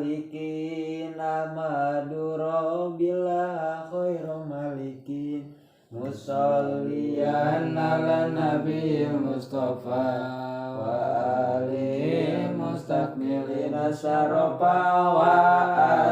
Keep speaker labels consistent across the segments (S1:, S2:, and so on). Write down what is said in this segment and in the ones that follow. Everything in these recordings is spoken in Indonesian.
S1: halikin amadu rabbillah khairu malikin musalliyan ala nabi mustafa wa alihi mustakmilina syarafa wa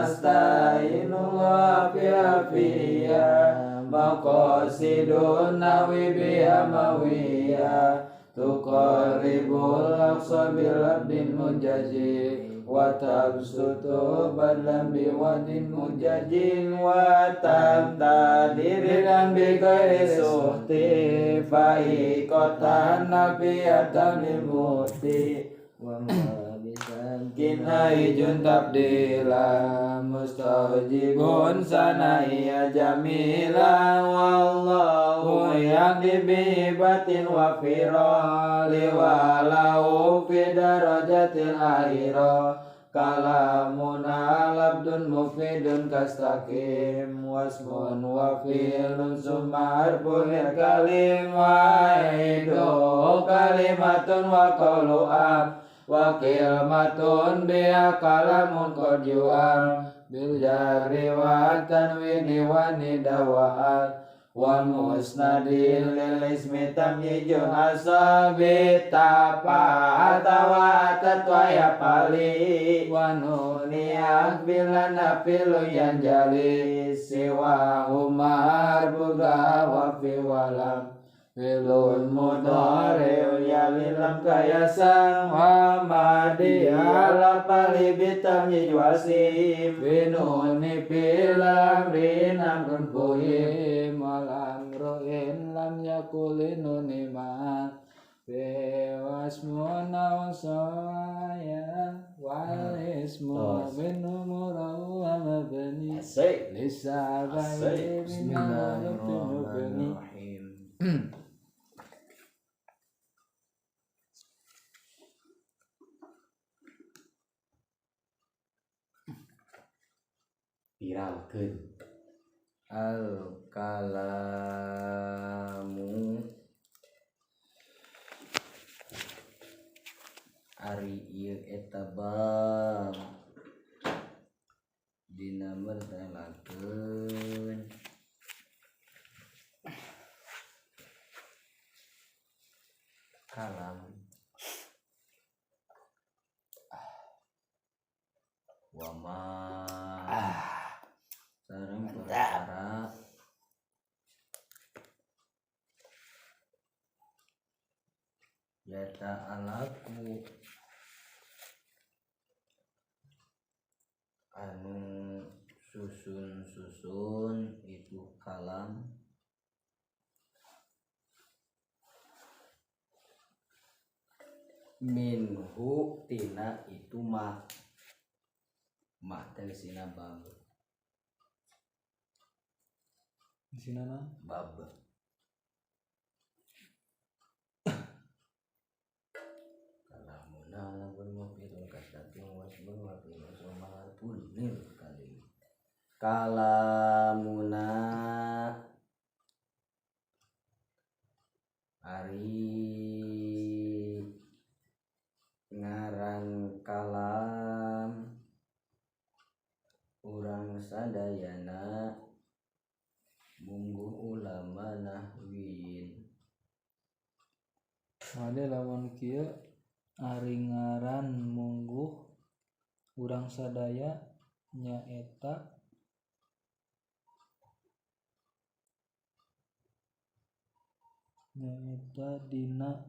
S1: astainullah bi'afiyah maqasidun nawi bi'amawiyah tuqarribul aqsa bil abdin mujaji wa tabsutu badlan biwadin mujajin wa tamtadirin bi ghairi suhti fa'iqatan nabiyatan lil muhti wa ma bisan kinai jun tabdila mustajibun sanaiya jamila wallahu yaqdi bi batin wa firali walau fi darajatil akhirah kalamun alabdun mufidun kastaqim wasmun wa fi'lun sumar punir kalim wa idu kalimatun wa qawlu wa kilmatun biha kalamun qad yu'am bil jari wa tanwini wa nidawa'at wa musnadil lil ismi tamyijun asabi tapa'ata wa tatwa ya pali wa nuniyah bila nafilu yang jali siwa umar buga wa fi walam filun mudhari'un yalilam kayasan wa madiyala pali bitam yijwasim binuni filam rinam kun fuhim walam ro'in lam yakulinuni ma bewasmu nawasaya wal ismu binumurahu wa mabani lisabai bismillahirrahmanirrahim. Viralkeun al kalamu ari ieu eta bab dina mertelakeun kalam wama sareng perkara yata alaku anu susun itu kalam minhu tina itu mak tersina bab sinana bab kalamuna lamun mafidun kasatin wasbun wa fi usumatul nil kali kalamuna ari ngarang kalam urang sadayana mungguh ulama nahwin
S2: wade lawan kieu ari ngaran mungguh urang sadaya nyaeta dina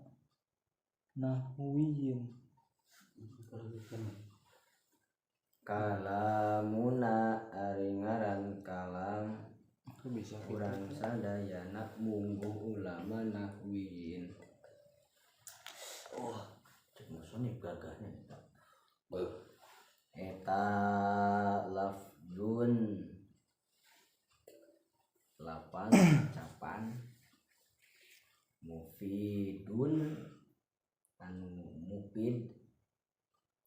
S2: nahwiyin
S1: kalamuna ari ngaran kalam urang sadayana mungguh ulama nahwiyin. Oh, cek musonib gagahnya eta lafdun lapan capan mufidun anu mufid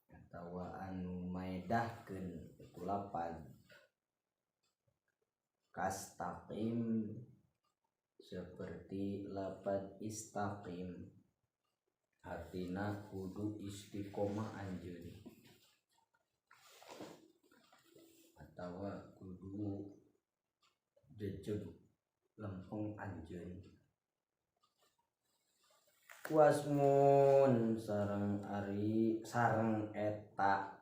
S1: atawa anu maedahkeun itu lapan kastaqim seperti lapan istaqim artina kudu istiqomah anjeun atawa kudu jejeg lempeng anjeun. Wasmun sareng eta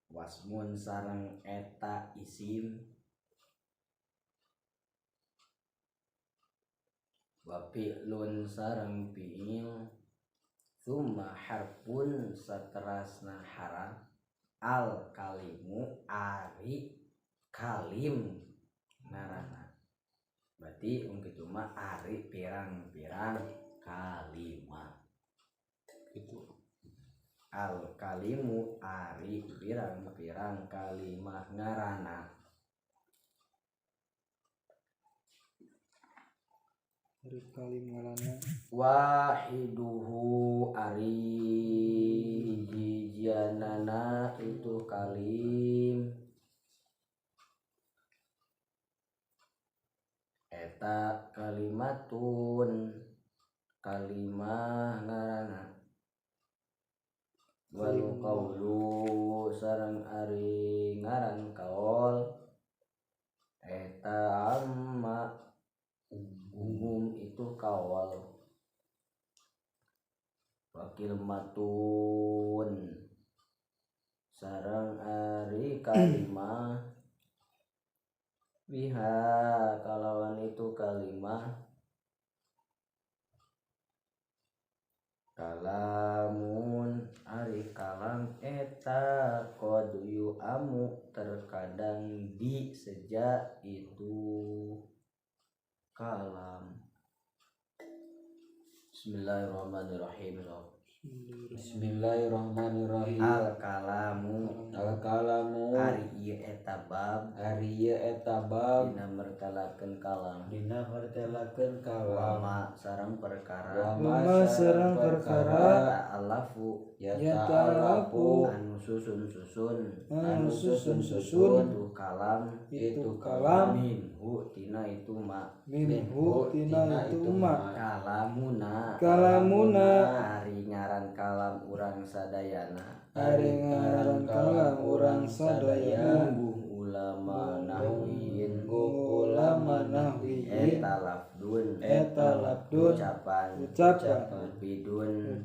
S1: wasmun sareng eta isim wa fi'lun sareng fi'il summa harfun saterasna haraf al kalimu ari kalim ngaranna. Berarti kitu mah ari pirang-pirang kalimah. Itu al kalimu ari pirang-pirang kalimah ngaranna.
S2: Ari kalim ngaranna
S1: Wahiduhu ari jijianana itu kalim eta kalimatun kalimah ngaranna. Wal qaulu sareng ari ngaran kaul eta amma umum itu kaul. Wakil matun sareng ari kalimah biha kalawan itu kalimah kalamun ari kalam eta qad yu'amu terkadang diseja itu kalam. Bismillahirrahmanirrahim.
S3: Bismillahirrahmanirrahim.
S1: Al kalamu ari ieu eta bab dina mertelakeun kalam. Wama sareng perkara ta'alafu anu susun itu kalam minhu tina itu ma kalamuna ari ngaran kalam urang sadayana mungguh ulama nahwiyin eta lafdun ucapan upidun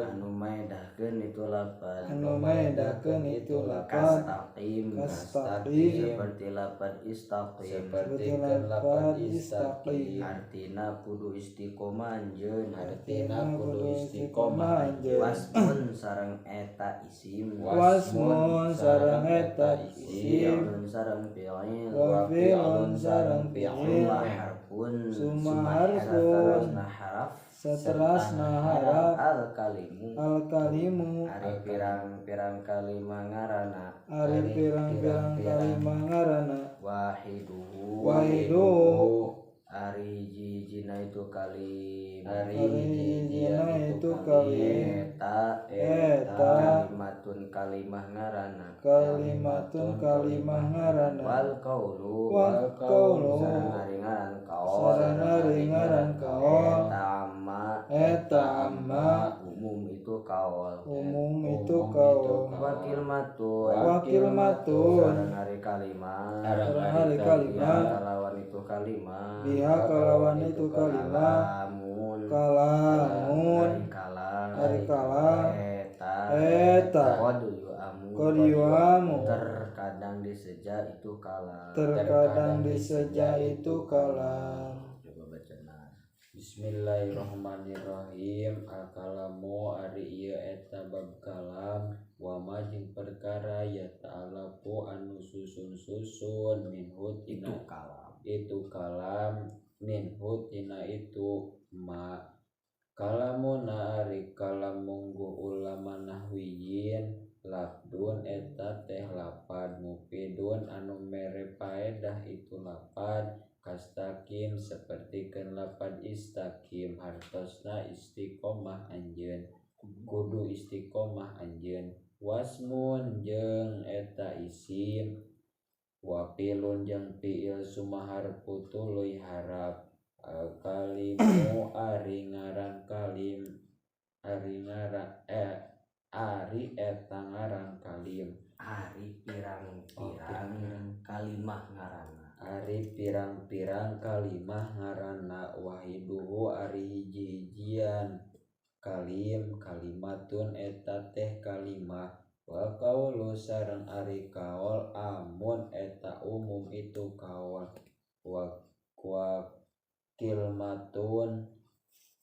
S1: anu maedahkeun itu lafaz kastaqim seperti lafaz istaqim artina kudu istiqomah anjeun wasmun sareng eta isim fi'lun sareng fi'il summa harfun saterasna haraf al kalimu ari pirang-pirang kalimah ngaranna wahiduhu ari jijina itu kalim eta kalimatun kalimah ngaranna wal qaulu sareng ari ngaran kaul eta amma umum itu kaul wakil matun sareng ari kalimah kalawan itu kalimah kalamun ari kalam eta qad yu'amu terkadang diseja itu kalam. Coba bacana.
S3: Bismillahirrahmanirrahim. Al-kalamu ari ieu eta bab kalam wa ma jeung perkara ya ta'alafu anu susun minhu tina itu kalam minhu tina itu ma kalamuna ari kalam mungguh ulama nahwiyin lafdun eta teh lapad mufidun anu mere faedah itu lapad kastaqim sapertikeun lapad istaqim hartosna istiqomah anjeun kudu istiqomah anjeun wasmun jeung eta isim wa fi'lun jeung fi'il sumahar putuluy harap al kalimu ari ngaran kalim ari eta ngaran kalim
S1: ari pirang-pirang kalimah ngaranna.
S3: Ari pirang-pirang kalimah ngaranna wahiduhu ari hiji-hijian kalim kalimatun eta teh kalimah wa qaulu sareng ari kaul amun eta umum itu kaul wa kilmatun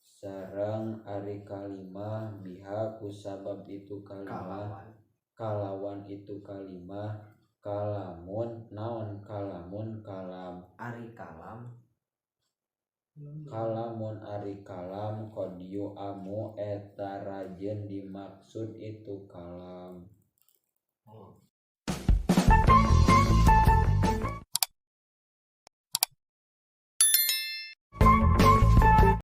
S3: sareng ari kalimah biha kusabab itu kalimah kalawan itu kalimah kalamun naon kalamun kalam
S1: Ari kalam
S3: kalamun ari kalam qodiyu amu eta rajeun dimaksud itu kalam.
S1: oh